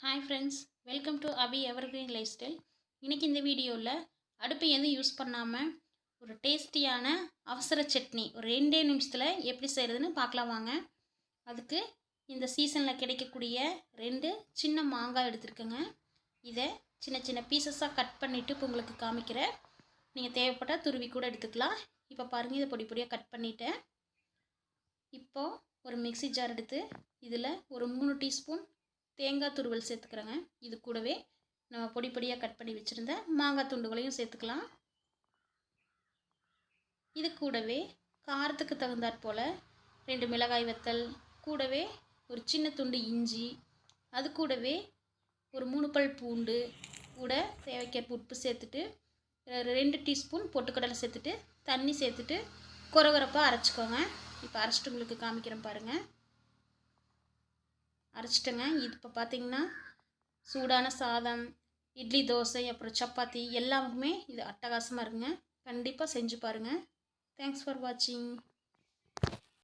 Hi friends, welcome to Abi evergreen lifestyle. இன்றைக்கி இந்த வீடியோவில் அடுப்பு எதுவும் யூஸ் பண்ணாமல் ஒரு டேஸ்டியான அவசர சட்னி ஒரு 2 நிமிஷத்தில் எப்படி செய்கிறதுன்னு பார்க்கலாம் வாங்க. அதுக்கு இந்த சீசனில் கிடைக்கக்கூடிய 2 சின்ன மாங்காய் எடுத்துருக்கேங்க. இதை சின்ன சின்ன பீசஸாக கட் பண்ணிவிட்டு இப்போ உங்களுக்கு காமிக்கிறேன். நீங்கள் தேவைப்பட்டால் துருவி கூட எடுத்துக்கலாம். இப்போ பாருங்கள், இதை பொடி பொடியாக கட் பண்ணிவிட்டேன். இப்போது ஒரு மிக்ஸி ஜார் எடுத்து இதில் ஒரு 3 டீஸ்பூன் தேங்காய் துருவல் சேர்த்துக்கிறேங்க. இது கூடவே நம்ம பொடி பொடியாக கட் பண்ணி வச்சுருந்த மாங்காய் துண்டுகளையும் சேர்த்துக்கலாம். இது கூடவே காரத்துக்கு தகுந்தாற் போல் 2 மிளகாய் வத்தல், கூடவே ஒரு சின்ன துண்டு இஞ்சி, அது கூடவே ஒரு 3 பல் பூண்டு, கூட தேவைக்கேற்ப உப்பு சேர்த்துட்டு 2 டீஸ்பூன் பொட்டுக்கடலை சேர்த்துட்டு தண்ணி சேர்த்துட்டு கொரகொரப்பாக அரைச்சிக்கோங்க. இப்போ அரைச்சிட்டு உங்களுக்கு காமிக்கிறேன் பாருங்கள். அரைச்சிட்டேங்க. இது இப்போ பார்த்தீங்கன்னா சூடான சாதம், இட்லி, தோசை, அப்புறம் சப்பாத்தி எல்லாமுக்குமே இது அட்டகாசமாக இருக்குங்க. கண்டிப்பாக செஞ்சு பாருங்கள். தேங்க்ஸ் ஃபார் வாட்சிங்.